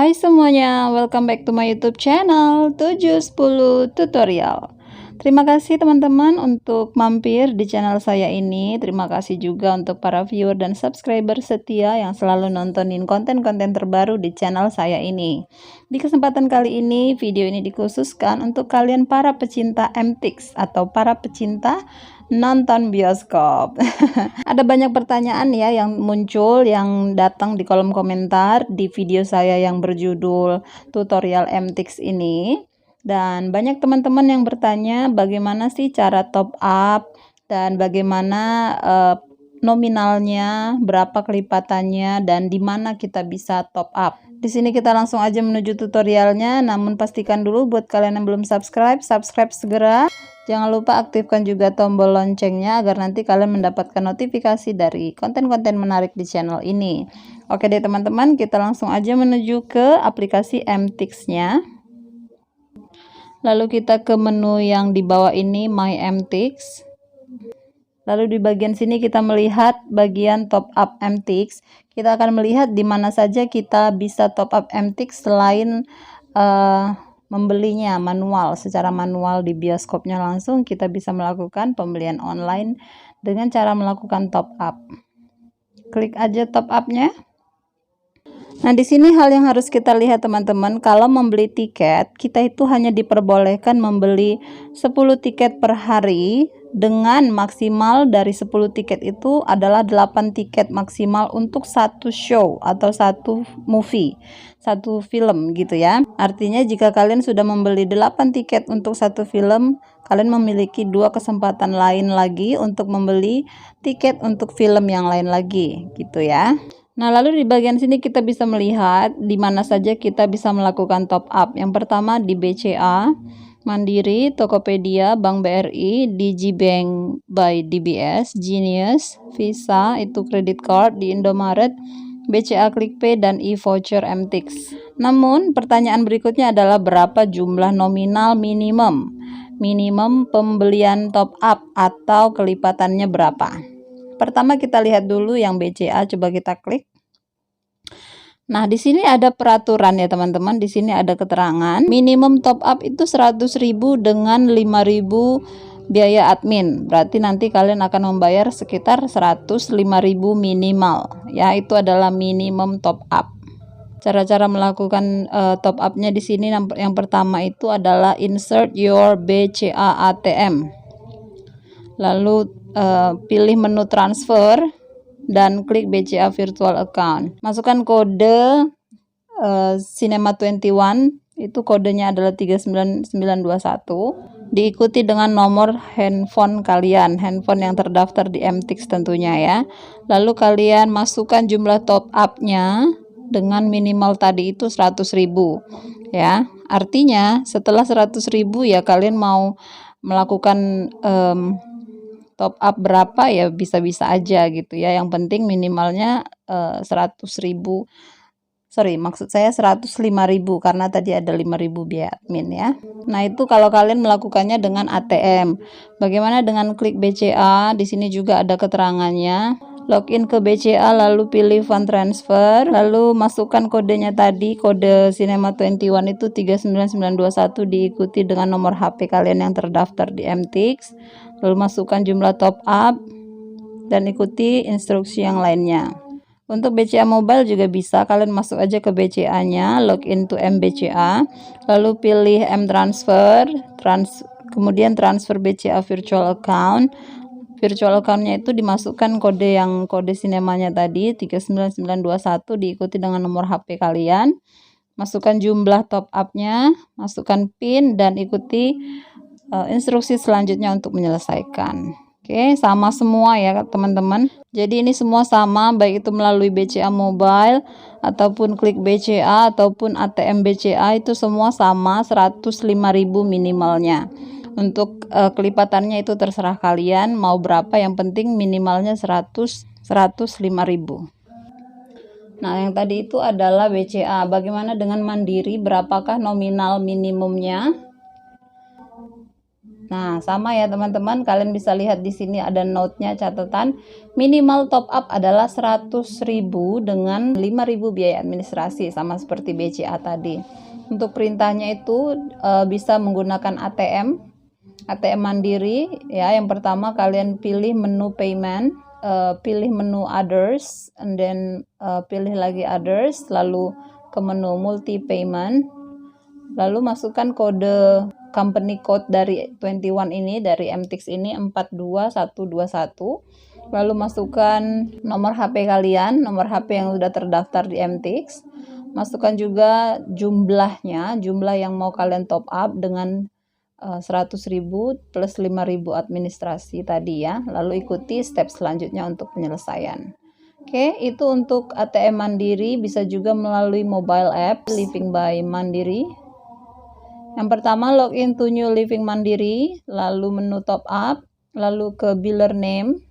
Hai semuanya, welcome back to my YouTube channel 710 Tutorial. Terima kasih teman-teman untuk mampir di channel saya ini. Terima kasih juga untuk para viewer dan subscriber setia yang selalu nontonin konten-konten terbaru di channel saya ini. Di kesempatan kali ini, video ini dikhususkan untuk kalian para pecinta MTX atau para pecinta nonton bioskop. Ada banyak pertanyaan ya yang muncul, yang datang di kolom komentar di video saya yang berjudul tutorial MTX ini. Dan banyak teman-teman yang bertanya bagaimana sih cara top up dan bagaimana nominalnya, berapa kelipatannya, dan di mana kita bisa top up. Di sini kita langsung aja menuju tutorialnya, namun pastikan dulu buat kalian yang belum subscribe segera. Jangan lupa aktifkan juga tombol loncengnya agar nanti kalian mendapatkan notifikasi dari konten-konten menarik di channel ini. Oke deh teman-teman, kita langsung aja menuju ke aplikasi MTX-nya. Lalu kita ke menu yang di bawah ini, My MTX. Lalu di bagian sini kita melihat bagian top up MTX. Kita akan melihat di mana saja kita bisa top up MTX selain membelinya secara manual di bioskopnya langsung. Kita bisa melakukan pembelian online dengan cara melakukan top up. Klik aja top up-nya. Nah, di sini hal yang harus kita lihat teman-teman, kalau membeli tiket, kita itu hanya diperbolehkan membeli 10 tiket per hari dengan maksimal dari 10 tiket itu adalah 8 tiket maksimal untuk satu show atau satu movie, satu film gitu ya. Artinya jika kalian sudah membeli 8 tiket untuk satu film, kalian memiliki 2 kesempatan lain lagi untuk membeli tiket untuk film yang lain lagi gitu ya. Nah, lalu di bagian sini kita bisa melihat di mana saja kita bisa melakukan top up. Yang pertama di BCA, Mandiri, Tokopedia, Bank BRI, Digibank by DBS, Genius, Visa, itu credit card, di Indomaret, BCA QlikPay, dan e-voucher MTX. Namun, pertanyaan berikutnya adalah berapa jumlah nominal minimum pembelian top up atau kelipatannya berapa? Pertama kita lihat dulu yang BCA, coba kita klik. Nah, di sini ada peraturan ya teman-teman. Di sini ada keterangan minimum top up itu 100.000 dengan 5.000 biaya admin. Berarti nanti kalian akan membayar sekitar 105.000 minimal. Ya, itu adalah minimum top up. Cara-cara melakukan top up-nya di sini yang pertama itu adalah insert your BCA ATM. Lalu pilih menu transfer dan klik BCA virtual account. Masukkan kode Cinema 21, itu kodenya adalah 39921. Diikuti dengan nomor handphone kalian, handphone yang terdaftar di MTX tentunya ya. Lalu kalian masukkan jumlah top up-nya dengan minimal tadi itu 100.000 ya. Artinya setelah 100.000 ya kalian mau melakukan top up berapa ya bisa-bisa aja gitu ya. Yang penting minimalnya 105.000 karena tadi ada 5.000 biaya admin ya. Nah, itu kalau kalian melakukannya dengan ATM. Bagaimana dengan klik BCA? Di sini juga ada keterangannya. Login ke BCA, lalu pilih fund transfer, lalu masukkan kodenya tadi, kode Cinema 21 itu 39921, diikuti dengan nomor HP kalian yang terdaftar di MTX. Lalu masukkan jumlah top up dan ikuti instruksi yang lainnya. Untuk BCA Mobile juga bisa, kalian masuk aja ke BCA-nya, login to MBCA, lalu pilih M transfer, kemudian transfer BCA virtual account. Virtual account-nya itu dimasukkan kode sinemanya tadi 39921, diikuti dengan nomor HP kalian. Masukkan jumlah top up-nya, masukkan PIN dan ikuti instruksi selanjutnya untuk menyelesaikan. Oke, sama semua ya teman-teman. Jadi ini semua sama, baik itu melalui BCA Mobile ataupun klik BCA ataupun ATM BCA, itu semua sama 105.000 minimalnya. Untuk kelipatannya itu terserah kalian mau berapa, yang penting minimalnya 105.000. Nah, yang tadi itu adalah BCA. Bagaimana dengan Mandiri? Berapakah nominal minimumnya? Nah, sama ya teman-teman, kalian bisa lihat di sini ada note-nya, catatan minimal top up adalah 100.000 dengan 5.000 biaya administrasi, sama seperti BCA tadi. Untuk perintahnya itu bisa menggunakan ATM Mandiri ya. Yang pertama kalian pilih menu payment, pilih menu others, and then pilih lagi others, lalu ke menu multi payment, lalu masukkan kode company code dari 21 ini, dari MTix ini 42121. Lalu masukkan nomor HP kalian, nomor HP yang sudah terdaftar di MTix. Masukkan juga jumlahnya, jumlah yang mau kalian top up dengan 100.000 plus 5.000 administrasi tadi ya. Lalu ikuti step selanjutnya untuk penyelesaian. Oke, itu untuk ATM Mandiri, bisa juga melalui mobile app Living by Mandiri. Yang pertama, login to New Living Mandiri, lalu menu top up, lalu ke biller name,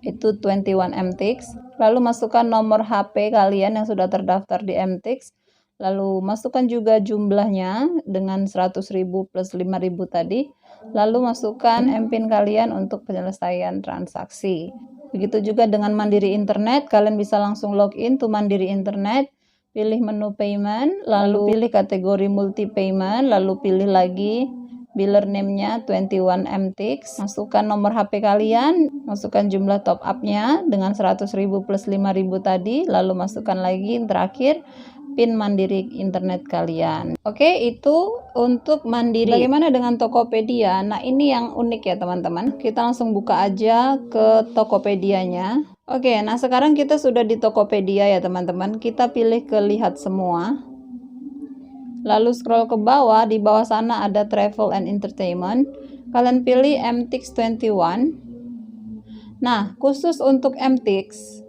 itu 21 MTix, lalu masukkan nomor HP kalian yang sudah terdaftar di MTix, lalu masukkan juga jumlahnya dengan 100.000 plus 5.000 tadi, lalu masukkan MPIN kalian untuk penyelesaian transaksi. Begitu juga dengan Mandiri Internet, kalian bisa langsung login to Mandiri Internet, pilih menu payment, lalu pilih kategori multi payment, lalu pilih lagi biller name-nya 21 MTix, masukkan nomor HP kalian, masukkan jumlah top up-nya dengan 100.000 plus 5.000 tadi, lalu masukkan lagi terakhir PIN Mandiri Internet kalian. Oke, itu untuk Mandiri. Bagaimana dengan Tokopedia? Nah, ini yang unik ya teman-teman. Kita langsung buka aja ke Tokopedia-nya. Oke, nah sekarang kita sudah di Tokopedia ya teman-teman. Kita pilih ke lihat semua. Lalu scroll ke bawah, di bawah sana ada Travel and Entertainment. Kalian pilih MTix 21. Nah, khusus untuk MTix,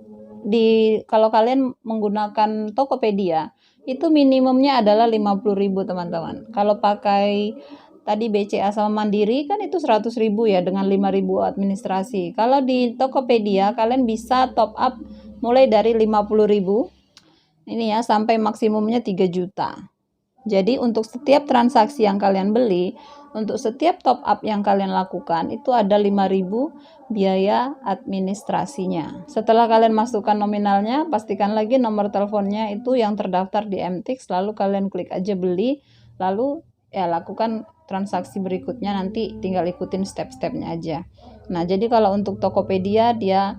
kalau kalian menggunakan Tokopedia, itu minimumnya adalah 50.000 teman-teman. Kalau pakai tadi BCA sama Mandiri kan itu 100.000 ya dengan 5.000 administrasi. Kalau di Tokopedia kalian bisa top up mulai dari 50.000 ini ya sampai maksimumnya 3 juta. Jadi untuk setiap transaksi yang kalian beli, untuk setiap top up yang kalian lakukan itu ada 5.000 biaya administrasinya. Setelah kalian masukkan nominalnya, pastikan lagi nomor teleponnya itu yang terdaftar di MTix, lalu kalian klik aja beli, lalu ya lakukan transaksi berikutnya, nanti tinggal ikutin step-stepnya aja. Nah, jadi kalau untuk Tokopedia dia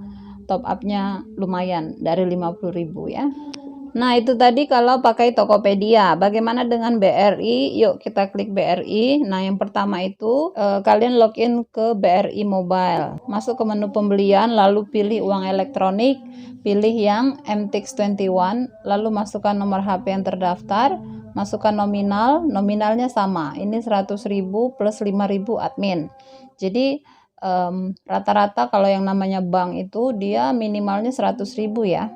top up-nya lumayan dari 50.000 ya. Nah, itu tadi kalau pakai Tokopedia. Bagaimana dengan BRI? Yuk kita klik BRI. Nah, yang pertama itu kalian login ke BRI Mobile. Masuk ke menu pembelian, lalu pilih uang elektronik, pilih yang MTix 21, lalu masukkan nomor HP yang terdaftar, masukkan nominal, nominalnya sama. Ini 100.000 plus 5.000 admin. Jadi rata-rata kalau yang namanya bank itu dia minimalnya 100.000 ya.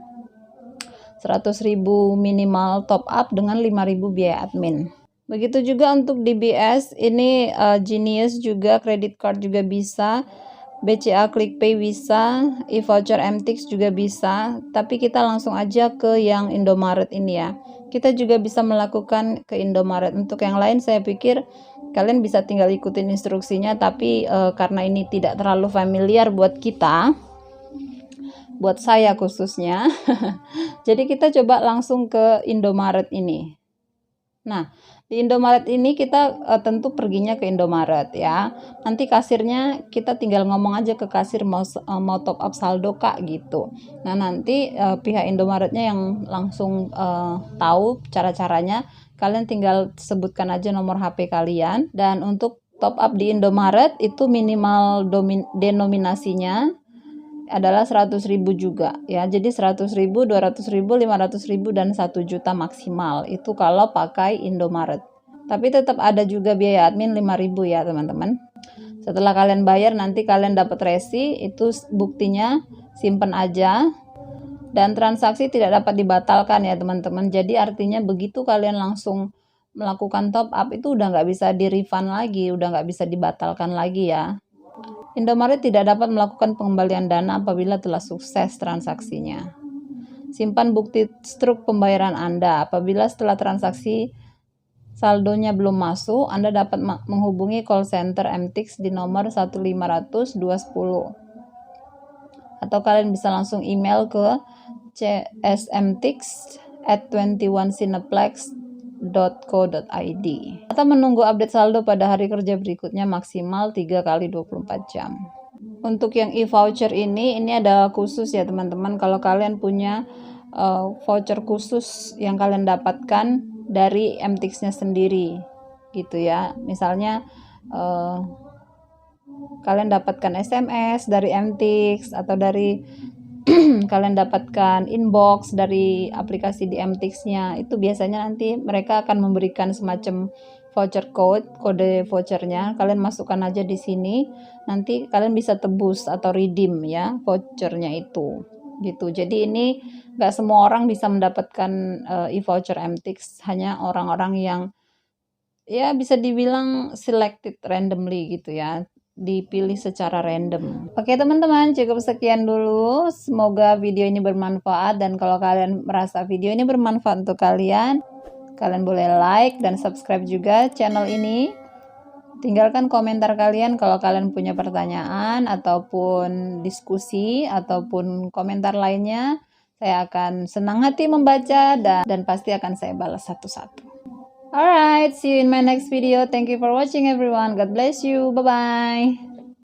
100.000 minimal top up dengan 5.000 biaya admin. Begitu juga untuk DBS, ini Genius juga, credit card juga bisa, BCA ClickPay bisa, e-voucher MTix juga bisa, tapi kita langsung aja ke yang Indomaret ini ya. Kita juga bisa melakukan ke Indomaret. Untuk yang lain saya pikir kalian bisa tinggal ikutin instruksinya, tapi karena ini tidak terlalu familiar buat kita, buat saya khususnya. Jadi kita coba langsung ke Indomaret ini. Nah, di Indomaret ini kita tentu perginya ke Indomaret ya. Nanti kasirnya kita tinggal ngomong aja ke kasir mau top up saldo Kak gitu. Nah, nanti pihak Indomaretnya yang langsung tahu cara-caranya. Kalian tinggal sebutkan aja nomor HP kalian, dan untuk top up di Indomaret itu minimal denominasinya adalah 100.000 juga ya. Jadi 100.000, 200.000, 500.000 dan 1 juta maksimal. Itu kalau pakai Indomaret. Tapi tetap ada juga biaya admin 5.000 ya, teman-teman. Setelah kalian bayar nanti kalian dapat resi, itu buktinya simpen aja. Dan transaksi tidak dapat dibatalkan ya, teman-teman. Jadi artinya begitu kalian langsung melakukan top up itu udah nggak bisa di refund lagi, udah nggak bisa dibatalkan lagi ya. Indomaret tidak dapat melakukan pengembalian dana apabila telah sukses transaksinya. Simpan bukti struk pembayaran Anda. Apabila setelah transaksi saldonya belum masuk, Anda dapat menghubungi call center MTix di nomor 1500 210. Atau kalian bisa langsung email ke csmtix@21cineplex.co.id atau menunggu update saldo pada hari kerja berikutnya maksimal 3 kali 24 jam. Untuk yang e-voucher ini ada khusus ya teman-teman, kalau kalian punya voucher khusus yang kalian dapatkan dari MTix-nya sendiri gitu ya. Misalnya kalian dapatkan SMS dari MTix atau dari kalian dapatkan inbox dari aplikasi di MTix-nya, itu biasanya nanti mereka akan memberikan semacam voucher kode vouchernya. Kalian masukkan aja di sini, nanti kalian bisa tebus atau redeem ya vouchernya itu gitu. Jadi ini nggak semua orang bisa mendapatkan e-voucher MTix, hanya orang-orang yang ya bisa dibilang selected randomly gitu ya, dipilih secara random. Oke teman-teman, cukup sekian dulu. Semoga video ini bermanfaat, dan kalau kalian merasa video ini bermanfaat untuk kalian boleh like dan subscribe juga channel ini. Tinggalkan komentar kalian kalau kalian punya pertanyaan ataupun diskusi ataupun komentar lainnya. Saya akan senang hati membaca dan pasti akan saya balas satu-satu. Alright, see you in my next video. Thank you for watching everyone. God bless you. Bye-bye.